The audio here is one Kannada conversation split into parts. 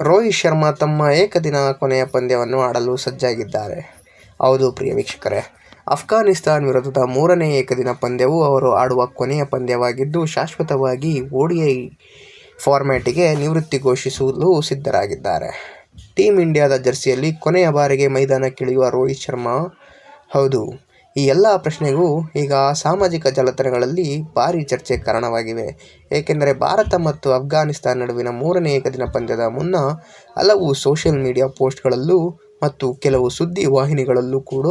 ರೋಹಿತ್ ಶರ್ಮಾ ತಮ್ಮ ಏಕದಿನ ಕೊನೆಯ ಪಂದ್ಯವನ್ನು ಆಡಲು ಸಜ್ಜಾಗಿದ್ದಾರೆ. ಹೌದು ಪ್ರಿಯ ವೀಕ್ಷಕರೇ, ಅಫ್ಘಾನಿಸ್ತಾನ ವಿರುದ್ಧದ ಮೂರನೇ ಏಕದಿನ ಪಂದ್ಯವು ಅವರು ಆಡುವ ಕೊನೆಯ ಪಂದ್ಯವಾಗಿದ್ದು, ಶಾಶ್ವತವಾಗಿ ODI ಫಾರ್ಮ್ಯಾಟಿಗೆ ನಿವೃತ್ತಿ ಘೋಷಿಸಲು ಸಿದ್ಧರಾಗಿದ್ದಾರೆ. ಟೀಮ್ ಇಂಡಿಯಾದ ಜೆರ್ಸಿಯಲ್ಲಿ ಕೊನೆಯ ಬಾರಿಗೆ ಮೈದಾನಕ್ಕಿಳಿಯುವ ರೋಹಿತ್ ಶರ್ಮಾ. ಹೌದು, ಈ ಎಲ್ಲ ಪ್ರಶ್ನೆಗೂ ಈಗ ಸಾಮಾಜಿಕ ಜಾಲತಾಣಗಳಲ್ಲಿ ಭಾರೀ ಚರ್ಚೆಗೆ ಕಾರಣವಾಗಿವೆ. ಏಕೆಂದರೆ ಭಾರತ ಮತ್ತು ಅಫ್ಘಾನಿಸ್ತಾನ ನಡುವಿನ ಮೂರನೇ ಏಕದಿನ ಪಂದ್ಯದ ಮುನ್ನ ಹಲವು ಸೋಷಿಯಲ್ ಮೀಡಿಯಾ ಪೋಸ್ಟ್ಗಳಲ್ಲೂ ಮತ್ತು ಕೆಲವು ಸುದ್ದಿ ವಾಹಿನಿಗಳಲ್ಲೂ ಕೂಡ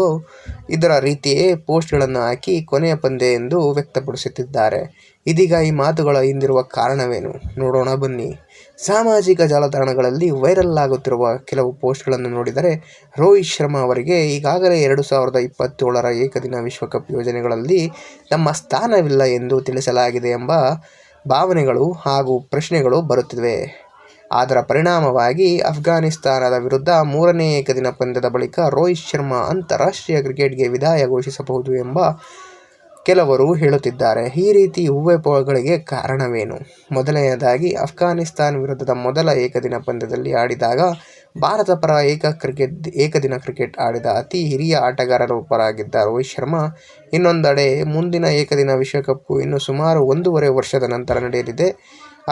ಇದರ ರೀತಿಯೇ ಪೋಸ್ಟ್ಗಳನ್ನು ಹಾಕಿ ಕೊನೆಯ ಪಂದ್ಯ ಎಂದು ವ್ಯಕ್ತಪಡಿಸುತ್ತಿದ್ದಾರೆ. ಇದೀಗ ಈ ಮಾತುಗಳ ಹಿಂದಿರುವ ಕಾರಣವೇನು ನೋಡೋಣ ಬನ್ನಿ. ಸಾಮಾಜಿಕ ಜಾಲತಾಣಗಳಲ್ಲಿ ವೈರಲ್ ಆಗುತ್ತಿರುವ ಕೆಲವು ಪೋಸ್ಟ್ಗಳನ್ನು ನೋಡಿದರೆ, ರೋಹಿತ್ ಶರ್ಮಾ ಅವರಿಗೆ ಈಗಾಗಲೇ 2027ರ ಏಕದಿನ ವಿಶ್ವಕಪ್ ಯೋಜನೆಗಳಲ್ಲಿ ತಮ್ಮ ಸ್ಥಾನವಿಲ್ಲ ಎಂದು ತಿಳಿಸಲಾಗಿದೆ ಎಂಬ ಭಾವನೆಗಳು ಹಾಗೂ ಪ್ರಶ್ನೆಗಳು ಬರುತ್ತಿವೆ. ಅದರ ಪರಿಣಾಮವಾಗಿ ಅಫ್ಘಾನಿಸ್ತಾನದ ವಿರುದ್ಧ ಮೂರನೇ ಏಕದಿನ ಪಂದ್ಯದ ಬಳಿಕ ರೋಹಿತ್ ಶರ್ಮಾ ಅಂತಾರಾಷ್ಟ್ರೀಯ ಕ್ರಿಕೆಟ್ಗೆ ವಿದಾಯ ಘೋಷಿಸಬಹುದು ಎಂಬ ಕೆಲವರು ಹೇಳುತ್ತಿದ್ದಾರೆ. ಈ ರೀತಿ ಊಹಾಪೋಹಗಳಿಗೆ ಕಾರಣವೇನು? ಮೊದಲನೆಯದಾಗಿ, ಅಫ್ಘಾನಿಸ್ತಾನ ವಿರುದ್ಧದ ಮೊದಲ ಏಕದಿನ ಪಂದ್ಯದಲ್ಲಿ ಆಡಿದಾಗ ಭಾರತ ಪರ ಏಕದಿನ ಕ್ರಿಕೆಟ್ ಆಡಿದ ಅತಿ ಹಿರಿಯ ಆಟಗಾರರೊಬ್ಬರಾಗಿದ್ದ ರೋಹಿತ್ ಶರ್ಮಾ, ಇನ್ನೊಂದೆಡೆ ಮುಂದಿನ ಏಕದಿನ ವಿಶ್ವಕಪ್ ಇನ್ನು ಸುಮಾರು 1.5 ವರ್ಷದ ನಂತರ ನಡೆಯಲಿದೆ.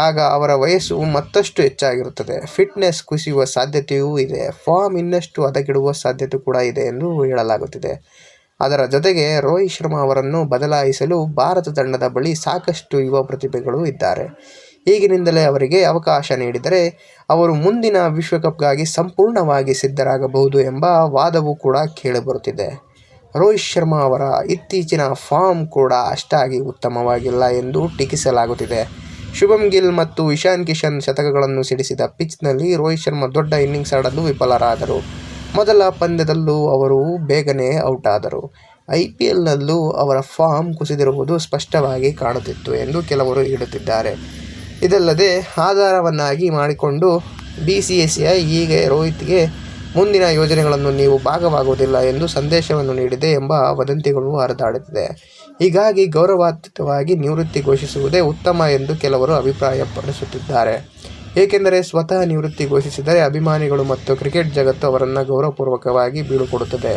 ಆಗ ಅವರ ವಯಸ್ಸು ಮತ್ತಷ್ಟು ಹೆಚ್ಚಾಗಿರುತ್ತದೆ, ಫಿಟ್ನೆಸ್ ಕುಸಿಯುವ ಸಾಧ್ಯತೆಯೂ ಇದೆ, ಫಾರ್ಮ್ ಇನ್ನಷ್ಟು ಹದಗೆಡುವ ಸಾಧ್ಯತೆ ಕೂಡ ಇದೆ ಎಂದು ಹೇಳಲಾಗುತ್ತಿದೆ. ಅದರ ಜೊತೆಗೆ ರೋಹಿತ್ ಶರ್ಮಾ ಅವರನ್ನು ಬದಲಾಯಿಸಲು ಭಾರತ ತಂಡದ ಬಳಿ ಸಾಕಷ್ಟು ಯುವ ಪ್ರತಿಭೆಗಳು ಇದ್ದಾರೆ. ಈಗಿನಿಂದಲೇ ಅವರಿಗೆ ಅವಕಾಶ ನೀಡಿದರೆ ಅವರು ಮುಂದಿನ ವಿಶ್ವಕಪ್ಗಾಗಿ ಸಂಪೂರ್ಣವಾಗಿ ಸಿದ್ಧರಾಗಬಹುದು ಎಂಬ ವಾದವೂ ಕೂಡ ಕೇಳಿಬರುತ್ತಿದೆ. ರೋಹಿತ್ ಶರ್ಮಾ ಅವರ ಇತ್ತೀಚಿನ ಫಾರ್ಮ್ ಕೂಡ ಅಷ್ಟಾಗಿ ಉತ್ತಮವಾಗಿಲ್ಲ ಎಂದು ಟೀಕಿಸಲಾಗುತ್ತಿದೆ. ಶುಭಮ್ ಗಿಲ್ ಮತ್ತು ಇಶಾನ್ ಕಿಶನ್ ಶತಕಗಳನ್ನು ಸಿಡಿಸಿದ ಪಿಚ್ನಲ್ಲಿ ರೋಹಿತ್ ಶರ್ಮಾ ದೊಡ್ಡ ಇನ್ನಿಂಗ್ಸ್ ಆಡಲು ವಿಫಲರಾದರು. ಮೊದಲ ಪಂದ್ಯದಲ್ಲೂ ಅವರು ಬೇಗನೆ ಔಟ್ ಆದರು. IPLನಲ್ಲೂ ಅವರ ಫಾರ್ಮ್ ಕುಸಿದಿರುವುದು ಸ್ಪಷ್ಟವಾಗಿ ಕಾಣುತ್ತಿತ್ತು ಎಂದು ಕೆಲವರು ಹೇಳುತ್ತಿದ್ದಾರೆ. ಇದಲ್ಲದೆ ಆಧಾರವನ್ನಾಗಿ ಮಾಡಿಕೊಂಡು BCCI ಹೀಗೆ ರೋಹಿತ್ಗೆ ಮುಂದಿನ ಯೋಜನೆಗಳನ್ನು ನೀವು ಭಾಗವಾಗುವುದಿಲ್ಲ ಎಂದು ಸಂದೇಶವನ್ನು ನೀಡಿದೆ ಎಂಬ ವದಂತಿಗಳು ಹರಿದಾಡುತ್ತಿದೆ. ಹೀಗಾಗಿ ಗೌರವಾನ್ವಿತವಾಗಿ ನಿವೃತ್ತಿ ಘೋಷಿಸುವುದೇ ಉತ್ತಮ ಎಂದು ಕೆಲವರು ಅಭಿಪ್ರಾಯಪಡಿಸುತ್ತಿದ್ದಾರೆ. ಏಕೆಂದರೆ ಸ್ವತಃ ನಿವೃತ್ತಿ ಘೋಷಿಸಿದರೆ ಅಭಿಮಾನಿಗಳು ಮತ್ತು ಕ್ರಿಕೆಟ್ ಜಗತ್ತು ಅವರನ್ನು ಗೌರವಪೂರ್ವಕವಾಗಿ ಬೀಳ್ಕೊಡುತ್ತದೆ.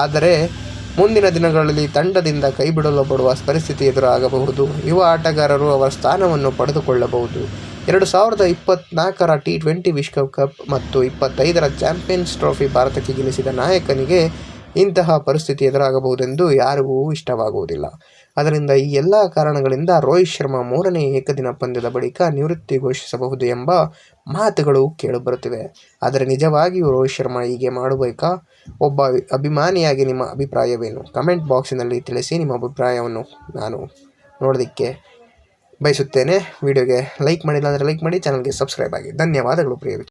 ಆದರೆ ಮುಂದಿನ ದಿನಗಳಲ್ಲಿ ತಂಡದಿಂದ ಕೈಬಿಡಲ್ಪಡುವ ಪರಿಸ್ಥಿತಿ ಎದುರಾಗಬಹುದು. ಯುವ ಆಟಗಾರರು ಅವರ ಸ್ಥಾನವನ್ನು ಪಡೆದುಕೊಳ್ಳಬಹುದು. 2024ರ T20 ವಿಶ್ವಕಪ್ ಮತ್ತು 25ರ ಚಾಂಪಿಯನ್ಸ್ ಟ್ರೋಫಿ ಭಾರತಕ್ಕೆ ಗೆಲ್ಲಿಸಿದ ನಾಯಕನಿಗೆ ಇಂತಹ ಪರಿಸ್ಥಿತಿ ಎದುರಾಗಬಹುದೆಂದು ಯಾರಿಗೂ ಇಷ್ಟವಾಗುವುದಿಲ್ಲ. ಆದ್ದರಿಂದ ಈ ಎಲ್ಲ ಕಾರಣಗಳಿಂದ ರೋಹಿತ್ ಶರ್ಮಾ ಮೂರನೇ ಏಕದಿನ ಪಂದ್ಯದ ಬಳಿಕ ನಿವೃತ್ತಿ ಘೋಷಿಸಬಹುದು ಎಂಬ ಮಾತುಗಳು ಕೇಳಿಬರುತ್ತಿವೆ. ಆದರೆ ನಿಜವಾಗಿಯೂ ರೋಹಿತ್ ಶರ್ಮಾ ಹೀಗೆ ಮಾಡಬೇಕಾ? ಒಬ್ಬ ಅಭಿಮಾನಿಯಾಗಿ ನಿಮ್ಮ ಅಭಿಪ್ರಾಯವೇನು? ಕಮೆಂಟ್ ಬಾಕ್ಸಿನಲ್ಲಿ ತಿಳಿಸಿ. ನಿಮ್ಮ ಅಭಿಪ್ರಾಯವನ್ನು ನಾನು ನೋಡೋದಕ್ಕೆ ಬಯಸುತ್ತೇನೆ. ವಿಡಿಯೋಗೆ ಲೈಕ್ ಮಾಡಿಲ್ಲ ಅಂದರೆ ಲೈಕ್ ಮಾಡಿ, ಚಾನಲ್ಗೆ ಸಬ್ಸ್ಕ್ರೈಬ್ ಆಗಿ. ಧನ್ಯವಾದಗಳು ಪ್ರಿಯ